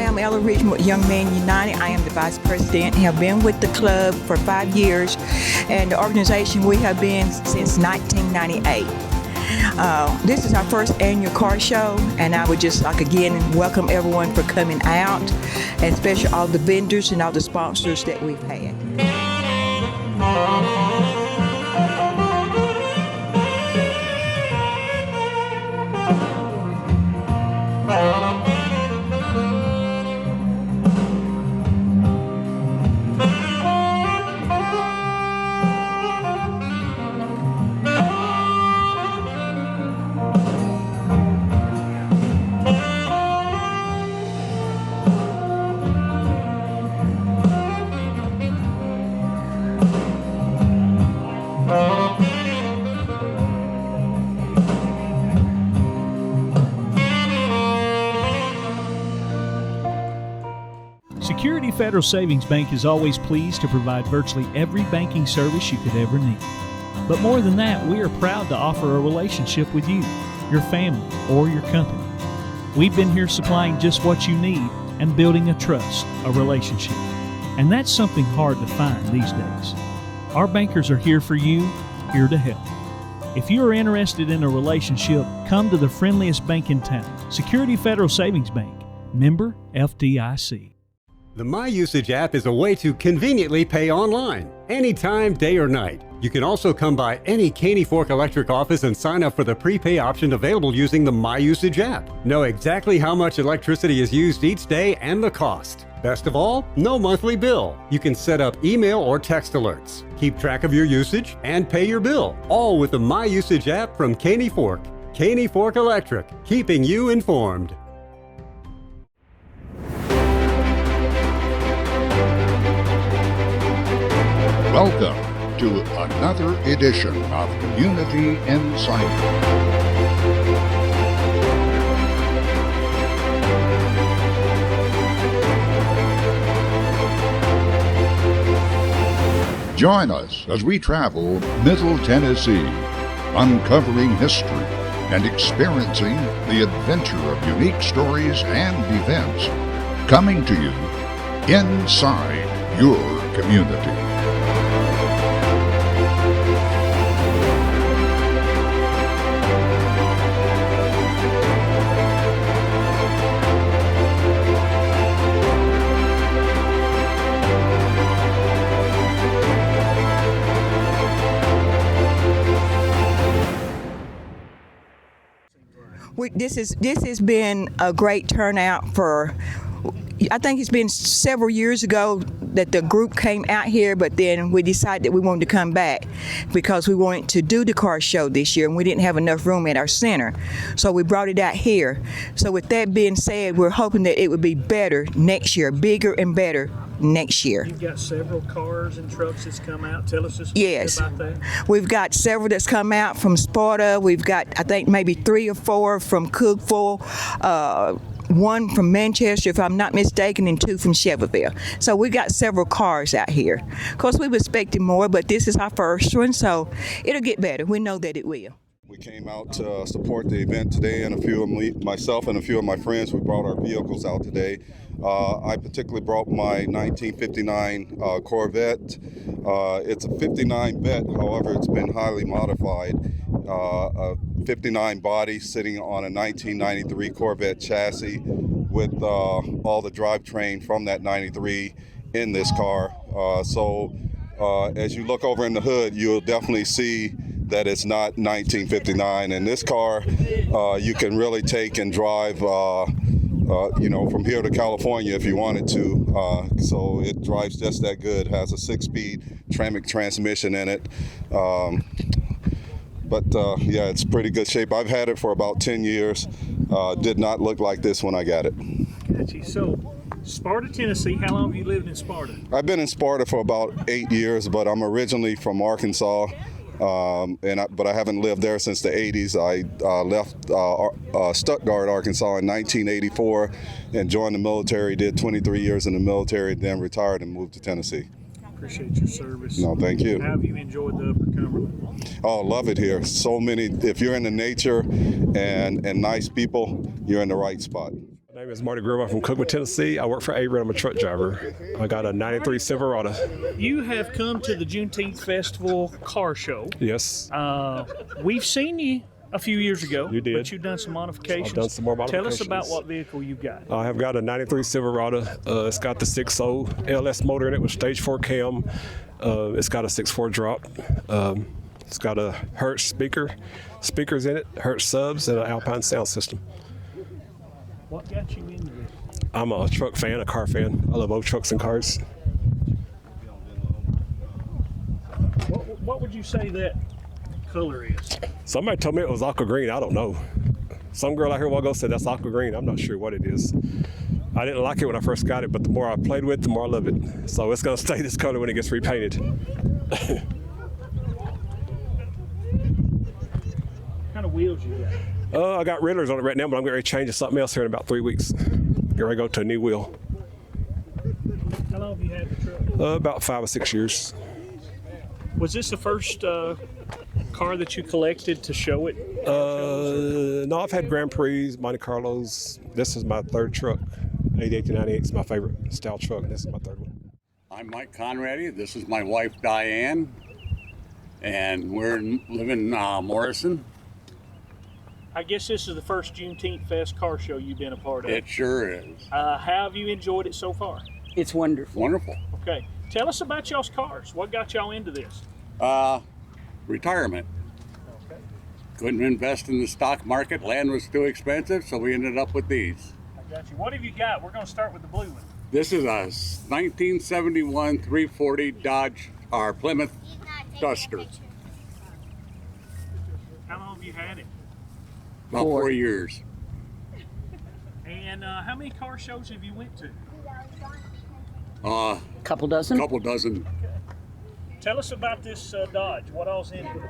am Ella Richmond with Young Men United. I am the vice president. Have been with the club for 5 years, and the organization we have been since 1998. This is our first annual car show, and I would just again welcome everyone for coming out, and especially all the vendors and all the sponsors that we've had. Security Federal Savings Bank is always pleased to provide virtually every banking service you could ever need. But more than that, we are proud to offer a relationship with you, your family, or your company. We've been here supplying just what you need and building a trust, a relationship. And that's something hard to find these days. Our bankers are here for you, here to help. If you are interested in a relationship, come to the friendliest bank in town, Security Federal Savings Bank, member FDIC. The MyUsage app is a way to conveniently pay online, anytime, day or night. You can also come by any Caney Fork Electric office and sign up for the prepay option available using the MyUsage app. Know exactly how much electricity is used each day and the cost. Best of all, no monthly bill. You can set up email or text alerts, keep track of your usage, and pay your bill, all with the MyUsage app from Caney Fork. Caney Fork Electric, keeping you informed. Welcome to another edition of Community Insight. Join us as we travel Middle Tennessee, uncovering history and experiencing the adventure of unique stories and events coming to you inside your community. This has been a great turnout for, I think it's been several years ago that the group came out here, but then we decided that we wanted to come back because we wanted to do the car show this year and we didn't have enough room at our center. So we brought it out here. So with that being said, we're hoping that it would be better next year, bigger and better next year. You've got several cars and trucks that's come out. Tell us just about that. We've got several that's come out from Sparta. We've got, I think, maybe 3 or 4 from Cookville, 1 from Manchester, if I'm not mistaken, and 2 from Shelbyville. So we got several cars out here. Of course, we were expecting more, but this is our first one, so it'll get better. We know that it will. We came out to support the event today, and myself and a few of my friends, we brought our vehicles out today. I particularly brought my 1959 Corvette. It's a 59 vet, however, it's been highly modified. A 59 body sitting on a 1993 Corvette chassis with all the drivetrain from that 93 in this car. So as you look over in the hood, you'll definitely see that it's not 1959. And this car, you can really take and drive from here to California if you wanted to. So it drives just that good. Has a 6-speed Tramic transmission in it. But it's pretty good shape. I've had it for about 10 years. Did not look like this when I got it. Gotcha. So Sparta, Tennessee, how long have you lived in Sparta? I've been in Sparta for about 8 years, but I'm originally from Arkansas. But I haven't lived there since the 80s. I left Stuttgart, Arkansas in 1984 and joined the military, did 23 years in the military, then retired and moved to Tennessee. Appreciate your service. No, thank you. How have you enjoyed the Upper Cumberland? Oh, love it here. So many, if you're into nature and nice people, you're in the right spot. My name is Marty Grove. I'm from Cookman, Tennessee. I work for A-Red. I'm a truck driver. I got a 93 Silverado. You have come to the Juneteenth Festival car show. Yes. We've seen you a few years ago. You did. But you've done some modifications. I've done some more modifications. Tell us about what vehicle you've got. I have got a 93 Silverado. It's got the 6.0 LS motor in it with stage 4 cam. It's got a 6.4 drop. It's got a Hertz speakers in it, Hertz subs, and an Alpine sound system. What got you into this? I'm a truck fan, a car fan. I love old trucks and cars. What would you say that color is? Somebody told me it was aqua green. I don't know. Some girl out here a while ago said that's aqua green. I'm not sure what it is. I didn't like it when I first got it, but the more I played with it, the more I love it. So it's going to stay this color when it gets repainted. What kind of wheels you got? I got Riddlers on it right now, but I'm getting ready to change to something else here in about 3 weeks. Get ready to go to a new wheel. How long have you had the truck? About 5 or 6 years. Was this the first car that you collected to show it? No, I've had Grand Prix, Monte Carlos. This is my third truck. 88 to 98 is my favorite style truck, and this is my third one. I'm Mike Conrady. This is my wife, Diane, and we're living in Morrison. I guess this is the first Juneteenth Fest car show you've been a part of. It sure is. How have you enjoyed it so far? It's wonderful. Wonderful. Okay. Tell us about y'all's cars. What got y'all into this? Retirement. Okay. Couldn't invest in the stock market. Land was too expensive, so we ended up with these. I got you. What have you got? We're going to start with the blue one. This is a 1971 340 Dodge, or Plymouth Duster. How long have you had it? About 4 years. And how many car shows have you went to? Couple dozen. Couple dozen. Tell us about this Dodge. What all's in it?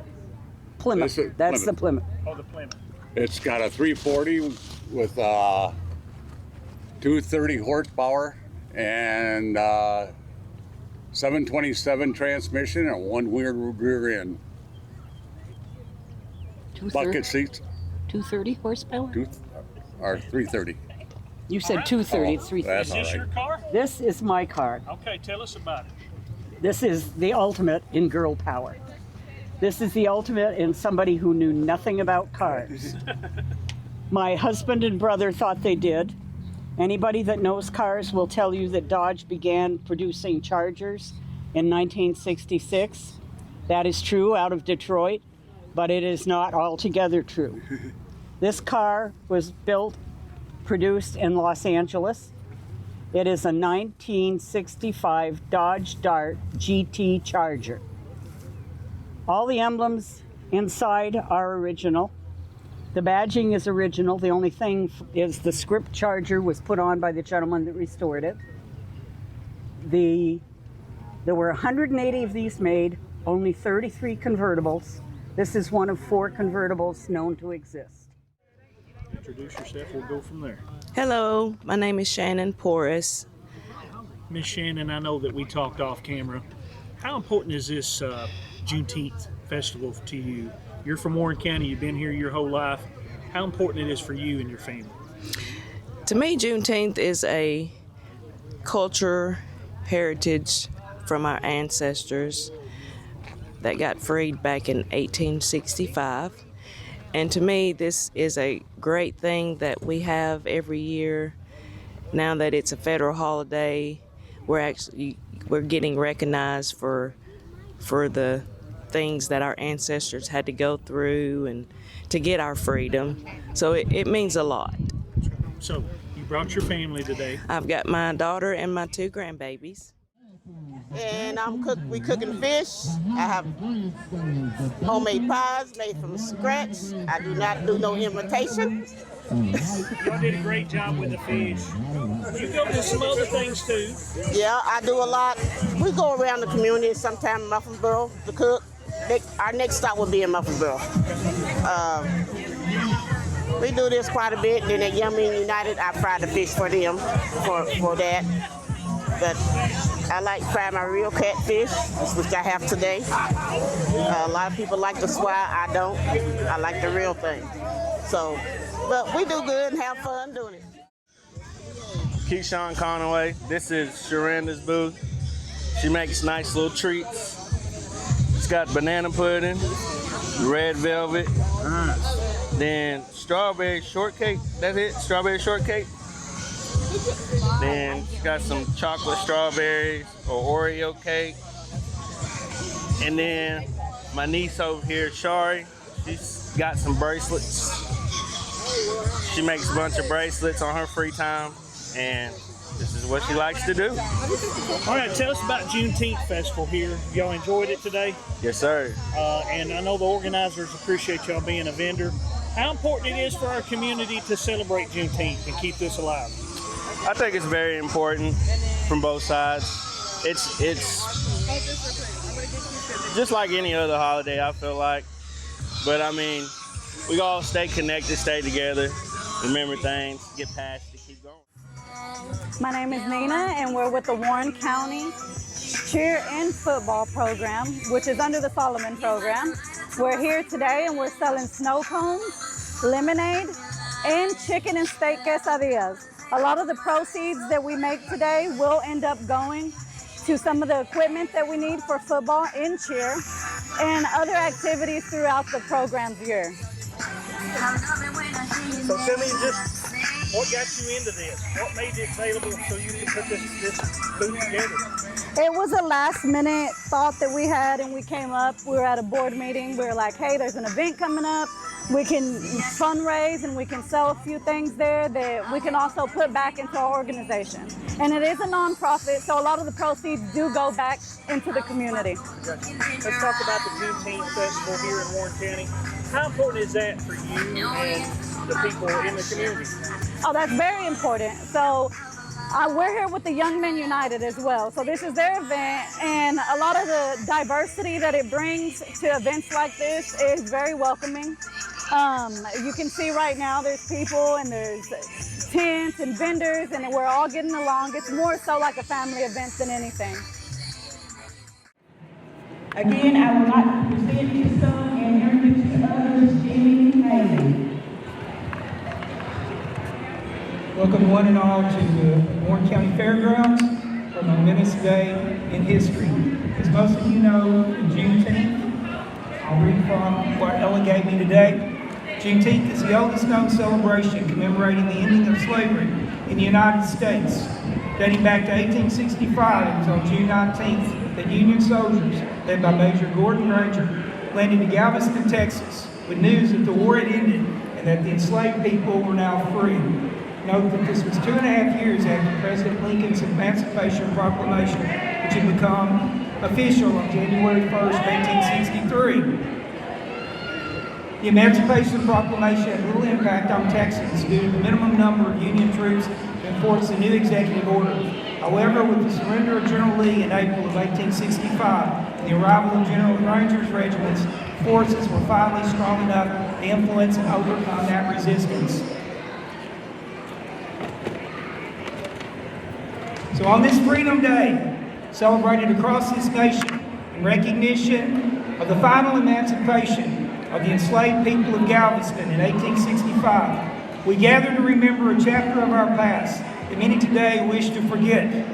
Plymouth. This is That's the Plymouth. Oh, the Plymouth. It's got a 340 with 230 horsepower and 727 transmission and one weird rear end. 230, Bucket seats. 230 horsepower? Or 330. You said 230. It's 330. That's Is this all your right. car? This is my car. Okay, tell us about it. This is the ultimate in girl power. This is the ultimate in somebody who knew nothing about cars. My husband and brother thought they did. Anybody that knows cars will tell you that Dodge began producing Chargers in 1966. That is true out of Detroit, but it is not altogether true. This car was produced in Los Angeles. It is a 1965 Dodge Dart GT Charger. All the emblems inside are original. The badging is original. The only thing is the script Charger was put on by the gentleman that restored it. There were 180 of these made, only 33 convertibles. This is one of 4 convertibles known to exist. Introduce yourself. We'll go from there. Hello, my name is Shannon Porras. Miss Shannon, I know that we talked off camera. How important is this Juneteenth festival to you? You're from Warren County. You've been here your whole life. How important it is for you and your family? To me, Juneteenth is a culture, heritage from our ancestors that got freed back in 1865. And to me, this is a great thing that we have every year. Now that it's a federal holiday, we're getting recognized for the things that our ancestors had to go through and to get our freedom. So it means a lot. So you brought your family today. I've got my daughter and my 2 grandbabies. And we cooking fish. I have homemade pies made from scratch. I do not do no imitation. Y'all did a great job with the fish. You go to some other things too. Yeah, I do a lot. We go around the community, sometime in Muffinsboro to cook. Our next stop will be in Muffinsboro. We do this quite a bit. Then at Yummy United, I fry the fish for them, for that. But I like frying my real catfish, which I have today. A lot of people like the swai. I don't. I like the real thing. So, but we do good and have fun doing it. Keyshawn Conaway. This is Sharonda's booth. She makes nice little treats. It's got banana pudding, red velvet, then strawberry shortcake. That's it, strawberry shortcake. Then she's got some chocolate strawberries or Oreo cake. And then my niece over here, Shari, she's got some bracelets. She makes a bunch of bracelets on her free time, and this is what she likes to do. All right, tell us about Juneteenth Festival here. Y'all enjoyed it today? Yes, sir. And I know the organizers appreciate y'all being a vendor. How important it is for our community to celebrate Juneteenth and keep this alive? I think it's very important from both sides. It's just like any other holiday, I feel like. But I mean, we all stay connected, stay together, remember things, get past it, keep going. My name is Nina, and we're with the Warren County Cheer and Football Program, which is under the Solomon Program. We're here today and we're selling snow cones, lemonade, and chicken and steak quesadillas. A lot of the proceeds that we make today will end up going to some of the equipment that we need for football and cheer and other activities throughout the program's year. So tell me just what got you into this? What made it available so you could put this booth together? It was a last minute thought that we had, and we came up, we were at a board meeting, we were like, hey, there's an event coming up, we can fundraise and we can sell a few things there that we can also put back into our organization. And it is a nonprofit, so a lot of the proceeds do go back into the community. Let's talk about the Juneteenth Festival here in Warren County. How important is that for you and the people in the community? Oh, that's very important. So we're here with the Young Men United as well. So this is their event, and a lot of the diversity that it brings to events like this is very welcoming. You can see right now there's people and there's tents and vendors, and we're all getting along. It's more so like a family event than anything. Again, I would like to present his son and introduce to others, Jimmy Haley. Welcome one and all to the Warren County Fairgrounds for a momentous day in history. As most of you know, Juneteenth, I'll read from what Ella gave me today. Juneteenth is the oldest known celebration commemorating the ending of slavery in the United States. Dating back to 1865, it was on June 19th that Union soldiers, led by Major Gordon Granger, landed in Galveston, Texas, with news that the war had ended and that the enslaved people were now free. Note that this was 2.5 years after President Lincoln's Emancipation Proclamation, which had become official on January 1st, 1863. The Emancipation Proclamation had little impact on Texans due to the minimum number of Union troops to enforce the new executive order. However, with the surrender of General Lee in April of 1865 and the arrival of General Granger's regiments, forces were finally strong enough to influence and overcome that resistance. So on this Freedom Day, celebrated across this nation in recognition of the final emancipation of the enslaved people of Galveston in 1865, we gather to remember a chapter of our past that many today wish to forget.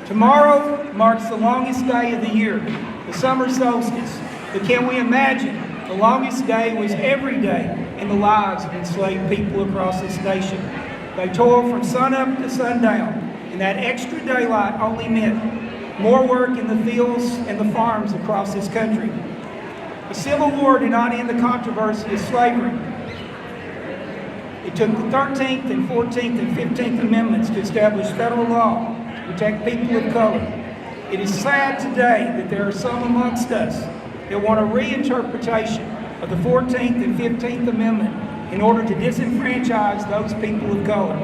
Tomorrow marks the longest day of the year, the summer solstice. But can we imagine the longest day was every day in the lives of enslaved people across this nation? They toiled from sunup to sundown, and that extra daylight only meant more work in the fields and the farms across this country. The Civil War did not end the controversy of slavery. It took the 13th and 14th and 15th Amendments to establish federal law to protect people of color. It is sad today that there are some amongst us that want a reinterpretation of the 14th and 15th Amendment in order to disenfranchise those people of color.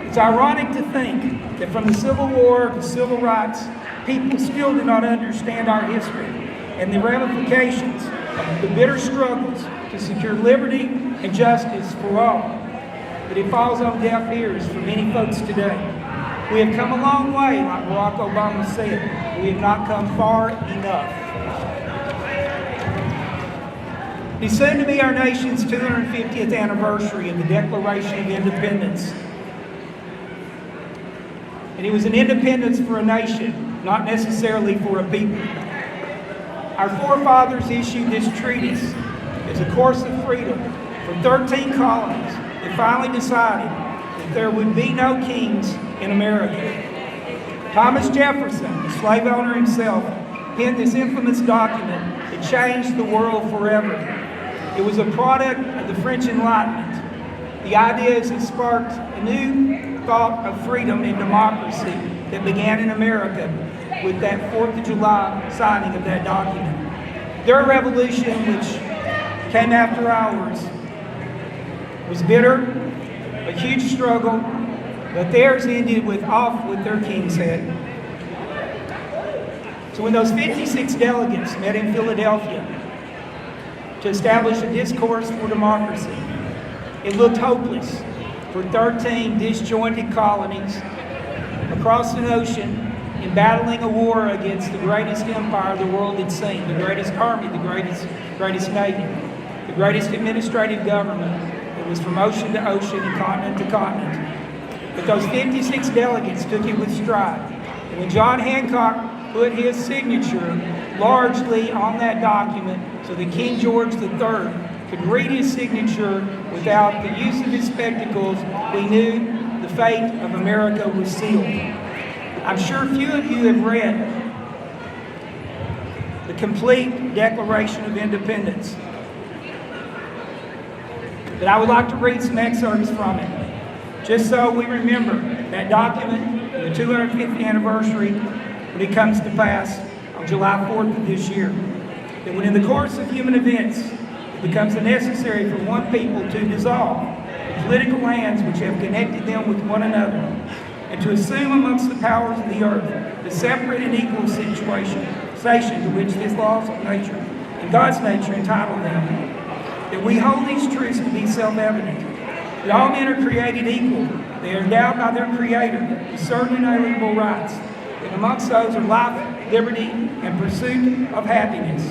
It's ironic to think that from the Civil War to civil rights, people still do not understand our history and the ramifications of the bitter struggles to secure liberty and justice for all. But it falls on deaf ears for many folks today. We have come a long way, like Barack Obama said. We have not come far enough. It is soon to be our nation's 250th anniversary of the Declaration of Independence. and it was an independence for a nation, not necessarily for a people. Our forefathers issued this treatise as a course of freedom for 13 colonies that finally decided that there would be no kings in America. Thomas Jefferson, the slave owner himself, penned this infamous document that changed the world forever. It was a product of the French Enlightenment. The ideas that sparked a new thought of freedom and democracy that began in America with that 4th of July signing of that document. Their revolution, which came after ours, was bitter, a huge struggle, but theirs ended off with their king's head. So when those 56 delegates met in Philadelphia to establish a discourse for democracy, it looked hopeless for 13 disjointed colonies across an ocean in battling a war against the greatest empire the world had seen, the greatest army, the greatest navy, the greatest administrative government that was from ocean to ocean and continent to continent. But those 56 delegates took it with stride. And when John Hancock put his signature largely on that document so that King George III could read his signature without the use of his spectacles, we knew the fate of America was sealed. I'm sure few of you have read the complete Declaration of Independence, but I would like to read some excerpts from it, just so we remember that document, the 250th anniversary, when it comes to pass on July 4th of this year. That when in the course of human events, it becomes necessary for one people to dissolve the political hands which have connected them with one another, and to assume amongst the powers of the earth the separate and equal situation to which these laws of nature and God's nature entitle them, that we hold these truths to be self-evident, that all men are created equal, they are endowed by their Creator with certain inalienable rights, and amongst those are life, liberty, and pursuit of happiness,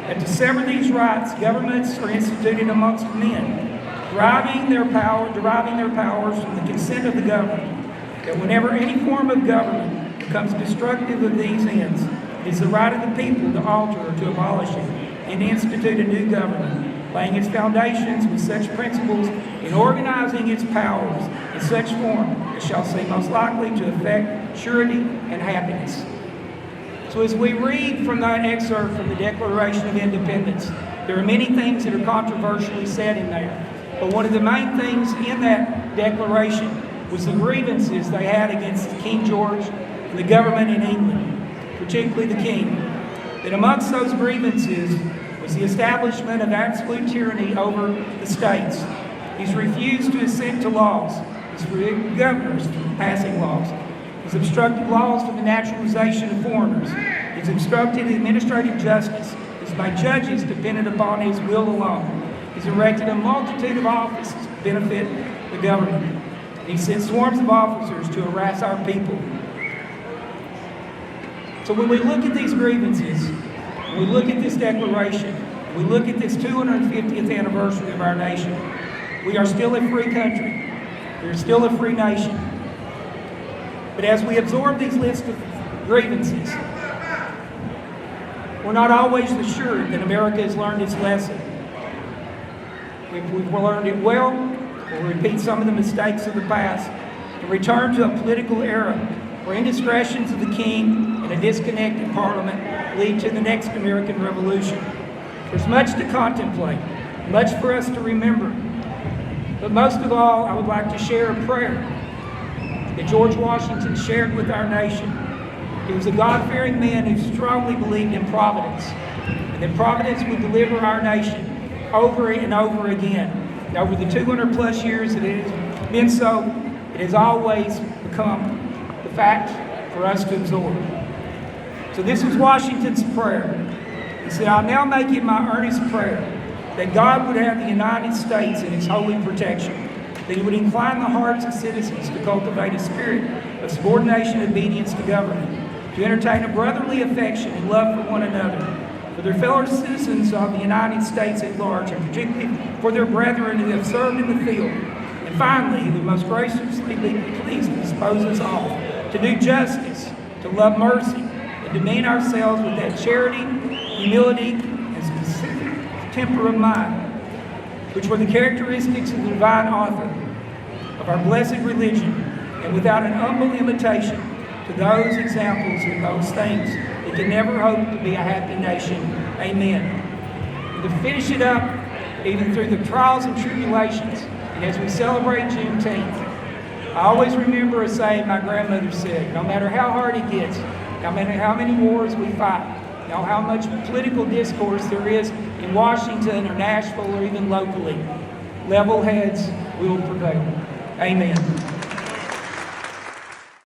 and to sever these rights, governments are instituted amongst men, deriving their powers from the consent of the governed, that whenever any form of government becomes destructive of these ends, it is the right of the people to alter or to abolish it, and institute a new government, laying its foundations with such principles and organizing its powers in such form as shall seem most likely to effect surety and happiness. So as we read from that excerpt from the Declaration of Independence, there are many things that are controversially said in there. But one of the main things in that declaration was the grievances they had against King George and the government in England, particularly the king. That amongst those grievances was the establishment of absolute tyranny over the states. He's refused to assent to laws. He's forbidden governors from passing laws. He's obstructed laws for the naturalization of foreigners. He's obstructed administrative justice. He's made judges dependent upon his will alone. He's erected a multitude of offices to benefit the government. And he sent swarms of officers to harass our people. So when we look at these grievances, when we look at this declaration, we look at this 250th anniversary of our nation, we are still a free country. We are still a free nation. But as we absorb these lists of grievances, we're not always assured that America has learned its lesson. If we've learned it well, we'll repeat some of the mistakes of the past and return to a political era where indiscretions of the king and a disconnected parliament lead to the next American Revolution. There's much to contemplate, much for us to remember. But most of all, I would like to share a prayer that George Washington shared with our nation. He was a God-fearing man who strongly believed in providence, and that providence would deliver our nation over and over again. And over the 200 plus years that it has been so, it has always become the fact for us to absorb. So this was Washington's prayer. He said, "I now make it my earnest prayer that God would have the United States in his holy protection, that he would incline the hearts of citizens to cultivate a spirit of subordination and obedience to government, to entertain a brotherly affection and love for one another, for their fellow citizens of the United States at large, and particularly for their brethren who have served in the field. And finally, he would most graciously be pleased to dispose us all to do justice, to love mercy, and demean ourselves with that charity, humility, and specific temper of mind, which were the characteristics of the divine author of our blessed religion, and without an humble imitation to those examples and those things, we can never hope to be a happy nation. Amen. And to finish it up, even through the trials and tribulations, and as we celebrate Juneteenth, I always remember a saying my grandmother said: no matter how hard it gets, no matter how many wars we fight, no how much political discourse there is in Washington or Nashville or even locally, level heads will prevail. Amen.